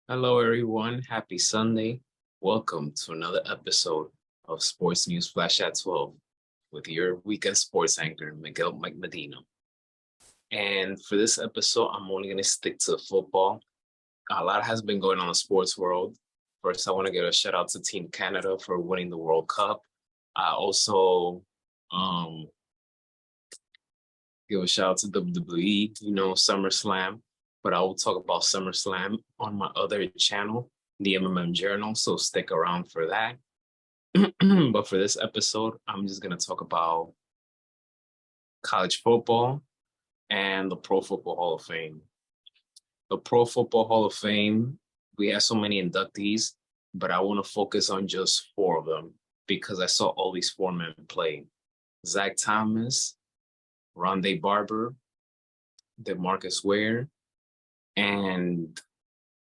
Hello, everyone. Happy Sunday. Welcome to another episode of Sports News Flash at 12 with your weekend sports anchor, Miguel Mike Medina. And for this episode, I'm only going to stick to football. A lot has been going on in the sports world. First, I want to give a shout out to Team Canada for winning the World Cup. I also um, give a shout out to WWE, SummerSlam. But I will talk about SummerSlam on my other channel, the MMM Journal. So stick around for that. But for this episode, I'm just going to talk about college football and the Pro Football Hall of Fame. The Pro Football Hall of Fame, we have so many inductees, but I want to focus on just four of them because I saw all these four men play. Zach Thomas, Rondé Barber, DeMarcus Ware, and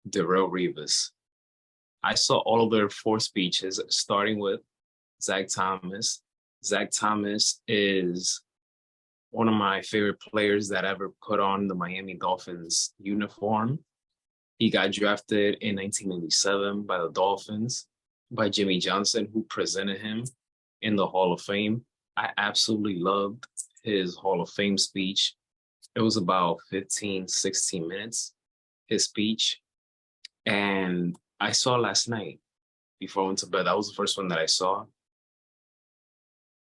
Darrelle Revis. I saw all of their four speeches, starting with Zach Thomas. Zach Thomas is one of my favorite players that ever put on the Miami Dolphins uniform. He got drafted in 1997 by the Dolphins, by Jimmy Johnson, who presented him in the Hall of Fame. I absolutely loved his Hall of Fame speech. It was about 15, 16 minutes, his speech. And I saw last night before I went to bed. That was the first one that I saw.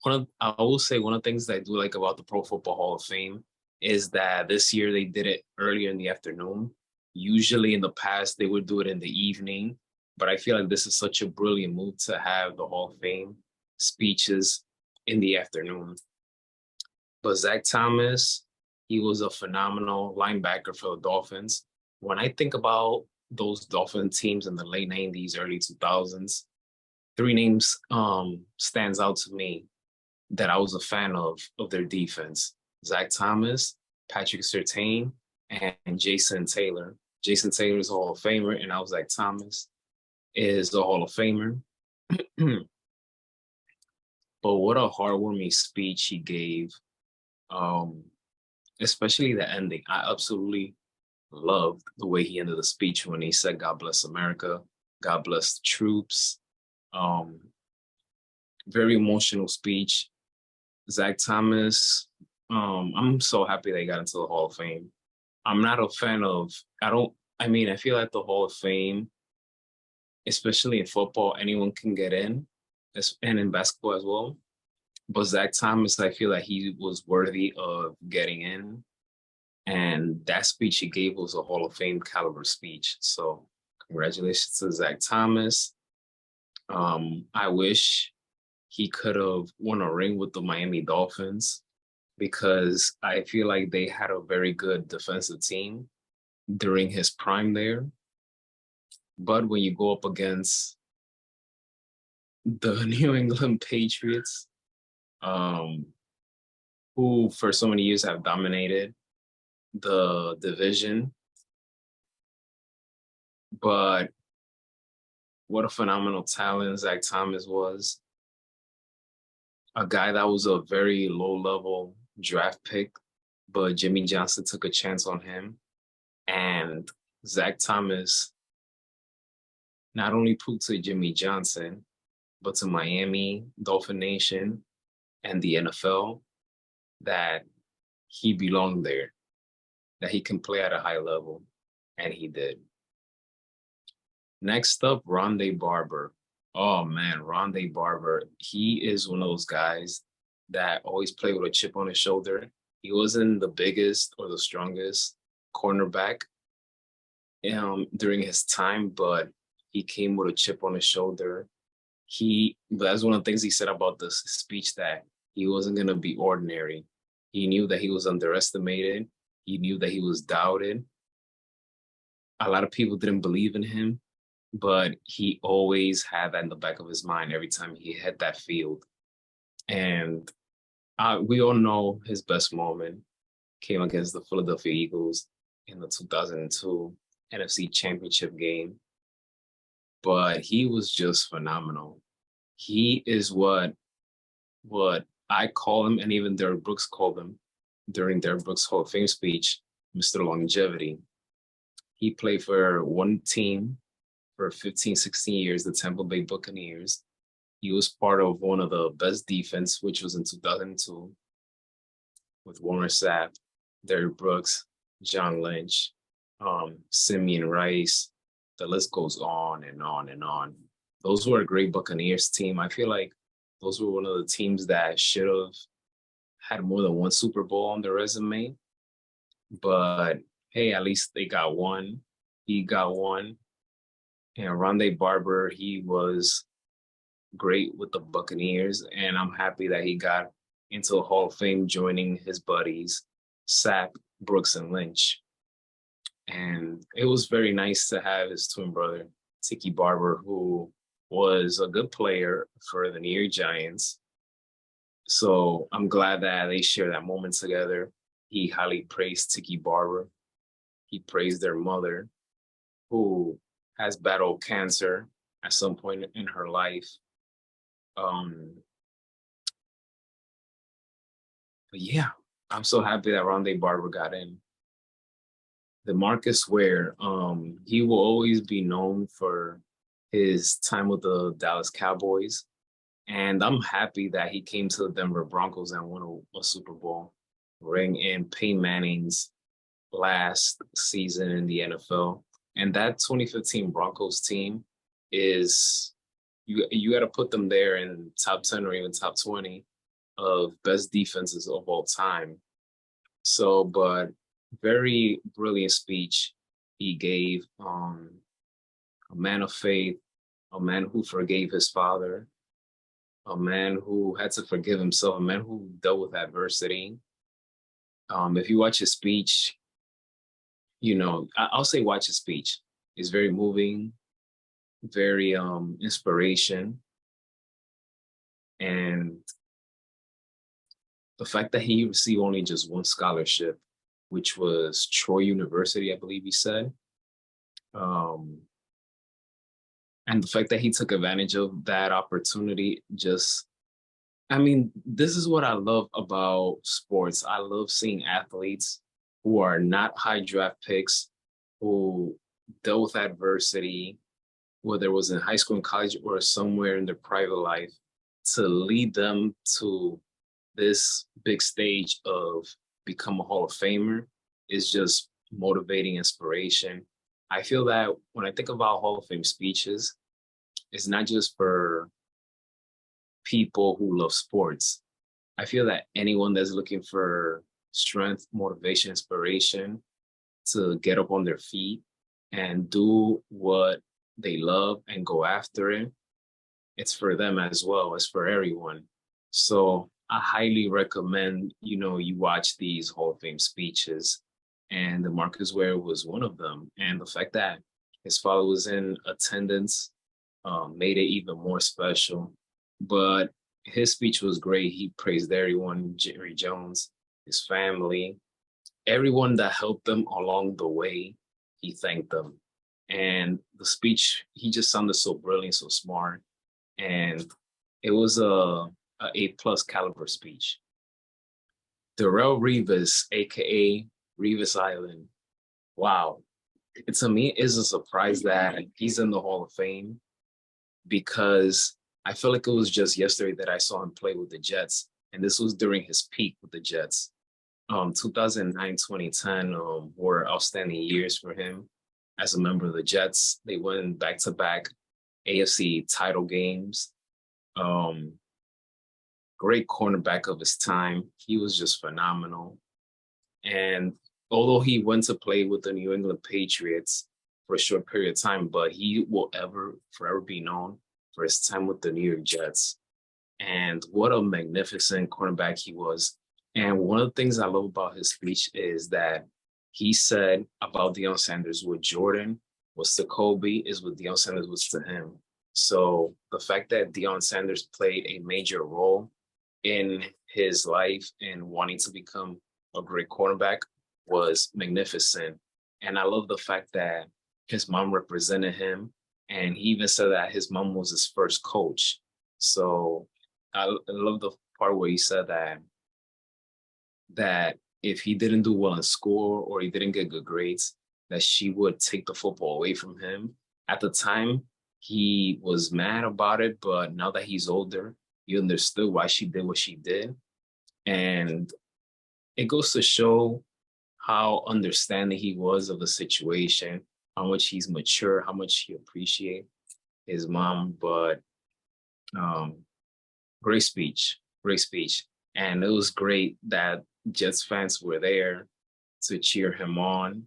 I will say one of the things that I do like about the Pro Football Hall of Fame is that this year they did it earlier in the afternoon. Usually in the past, they would do it in the evening, but I feel like this is such a brilliant move to have the Hall of Fame speeches in the afternoon. But Zach Thomas, he was a phenomenal linebacker for the Dolphins. When I think about those Dolphin teams in the late 90s, early 2000s, three names stands out to me that I was a fan of their defense. Zach Thomas, Patrick Surtain, and Jason Taylor. Jason Taylor is a Hall of Famer, and I was Zach Thomas is a Hall of Famer. But what a heartwarming speech he gave, especially the ending. I absolutely loved the way he ended the speech when he said, "God bless America, God bless the troops." Very emotional speech. Zach Thomas, I'm so happy they got into the Hall of Fame. I'm not a fan of, I feel like the Hall of Fame, especially in football, anyone can get in, and in basketball as well. But Zach Thomas, I feel like he was worthy of getting in. And that speech he gave was a Hall of Fame caliber speech. So congratulations to Zach Thomas. I wish he could have won a ring with the Miami Dolphins because I feel like they had a very good defensive team during his prime there. But when you go up against the New England Patriots, who for so many years have dominated the division, but what a phenomenal talent Zach Thomas was. A guy that was a very low level draft pick, but Jimmy Johnson took a chance on him. And Zach Thomas not only proved to Jimmy Johnson, but to Miami, Dolphin Nation, and the NFL that he belonged there, that he can play at a high level, and he did. Next up, Rondé Barber. Oh man, Rondé Barber. He is one of those guys that always play with a chip on his shoulder. He wasn't the biggest or the strongest cornerback during his time, but he came with a chip on his shoulder. That's one of the things he said about this speech, that he wasn't going to be ordinary. He knew that he was underestimated. He knew that he was doubted. A lot of people didn't believe in him, but he always had that in the back of his mind every time he hit that field. And we all know his best moment came against the Philadelphia Eagles in the 2002 NFC Championship game. But he was just phenomenal. He is what I call him, and even Derek Brooks called him during Derek Brooks' Hall of Fame speech, Mr. Longevity. He played for one team for 15, 16 years, the Tampa Bay Buccaneers. He was part of one of the best defense, which was in 2002 with Warren Sapp, Derrick Brooks, John Lynch, Simeon Rice. The list goes on and on and on. Those were a great Buccaneers team. I feel like those were one of the teams that should have had more than one Super Bowl on their resume. But hey, at least they got one. He got one. And Rondé Barber, he was great with the Buccaneers, and I'm happy that he got into the Hall of Fame, joining his buddies, Sapp, Brooks, and Lynch. And it was very nice to have his twin brother, Tiki Barber, who was a good player for the New York Giants. So I'm glad that they share that moment together. He highly praised Tiki Barber. He praised their mother, who has battled cancer at some point in her life. But yeah, I'm so happy that Rondé Barber got in. DeMarcus Ware, he will always be known for his time with the Dallas Cowboys. And I'm happy that he came to the Denver Broncos and won a Super Bowl ring in Peyton Manning's last season in the NFL. And that 2015 Broncos team is, you got to put them there in top 10 or even top 20 of best defenses of all time. So, but very brilliant speech he gave, a man of faith, a man who forgave his father, a man who had to forgive himself, a man who dealt with adversity. If you watch his speech, I'll say watch his speech. It's very moving, very inspiration. And the fact that he received only just one scholarship, which was Troy University, I believe he said. And the fact that he took advantage of that opportunity, this is what I love about sports. I love seeing athletes who are not high draft picks, who dealt with adversity, whether it was in high school and college or somewhere in their private life, to lead them to this big stage of become a Hall of Famer is just motivating inspiration. I feel that when I think about Hall of Fame speeches, it's not just for people who love sports. I feel that anyone that's looking for strength, motivation, inspiration to get up on their feet and do what they love and go after it, it's for them as well. It's for everyone. So I highly recommend, you watch these Hall of Fame speeches, and DeMarcus Ware was one of them. And the fact that his father was in attendance made it even more special. But his speech was great. He praised everyone, Jerry Jones, his family, everyone that helped them along the way. He thanked them. And the speech, he just sounded so brilliant, so smart. And it was a A+ caliber speech. Darrelle Revis, aka Revis Island. Wow. To me, it's a surprise that he's in the Hall of Fame, because I feel like it was just yesterday that I saw him play with the Jets. And this was during his peak with the Jets. 2009, 2010 were outstanding years for him as a member of the Jets. They won back-to-back AFC title games. Great cornerback of his time. He was just phenomenal. And although he went to play with the New England Patriots for a short period of time, but he will forever be known for his time with the New York Jets. And what a magnificent cornerback he was. And one of the things I love about his speech is that he said about Deion Sanders, what Jordan was to Kobe is what Deion Sanders was to him. So the fact that Deion Sanders played a major role in his life and wanting to become a great cornerback was magnificent. And I love the fact that his mom represented him. And he even said that his mom was his first coach. So I love the part where he said that if he didn't do well in school or he didn't get good grades, that she would take the football away from him. At the time, he was mad about it, but now that he's older, he understood why she did what she did. And it goes to show how understanding he was of the situation, how much he's mature, how much he appreciates his mom. But um, great speech, great speech. And it was great that Jets fans were there to cheer him on.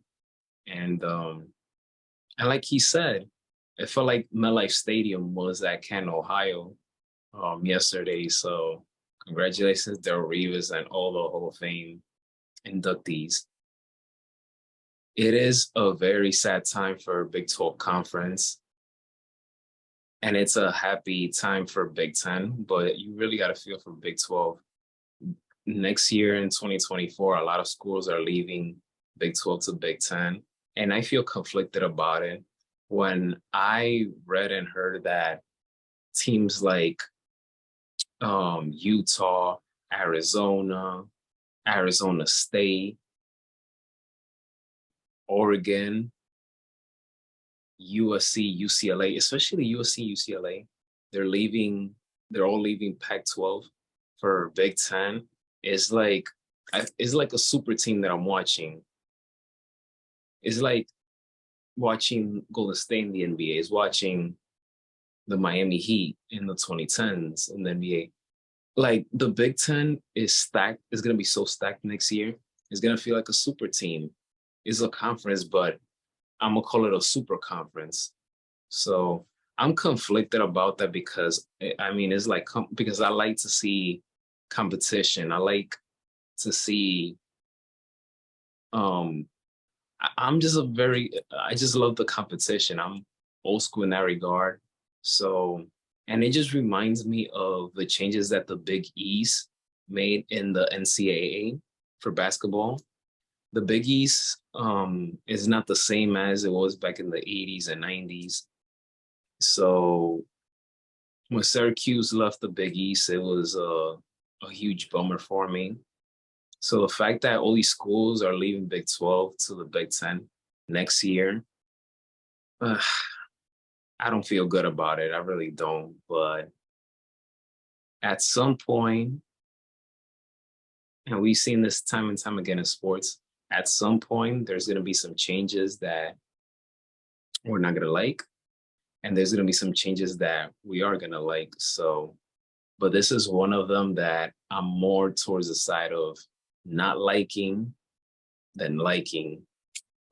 And like he said, it felt like MetLife Stadium was at Canton, Ohio yesterday. So congratulations, Darrelle Revis and all the Hall of Fame inductees. It is a very sad time for Big 12 Conference. And it's a happy time for Big 10, but you really got to feel for Big 12. Next year in 2024, a lot of schools are leaving Big 12 to Big 10. And I feel conflicted about it. When I read and heard that teams like Utah, Arizona, Arizona State, Oregon, USC, UCLA, especially USC, UCLA, they're all leaving Pac-12 for Big 10. It's like a super team that I'm watching. It's like watching Golden State in the NBA, is watching the Miami Heat in the 2010s in the NBA. Like the Big 10 is stacked, is gonna be so stacked next year. It's gonna feel like a super team. It's a conference, but I'm gonna call it a super conference. So I'm conflicted about that because I mean it's like because I like to see competition. I like to see I'm just I just love the competition. I'm old school in that regard. So, and it just reminds me of the changes that the Big East made in the NCAA for basketball. The Big East is not the same as it was back in the 80s and 90s. So when Syracuse left the Big East, it was a huge bummer for me. So the fact that all these schools are leaving Big 12 to the Big 10 next year, I don't feel good about it. I really don't. But at some point, and we've seen this time and time again in sports, at some point, there's going to be some changes that we're not going to like. And there's going to be some changes that we are going to like. So, but this is one of them that I'm more towards the side of not liking than liking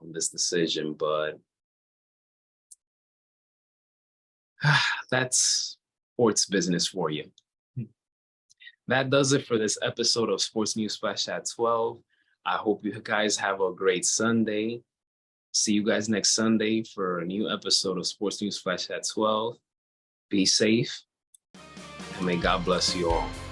on this decision. But that's sports business for you. That does it for this episode of Sports News Flash at 12. I hope you guys have a great Sunday. See you guys next Sunday for a new episode of Sports News Flash at 12. Be safe, and may God bless you all.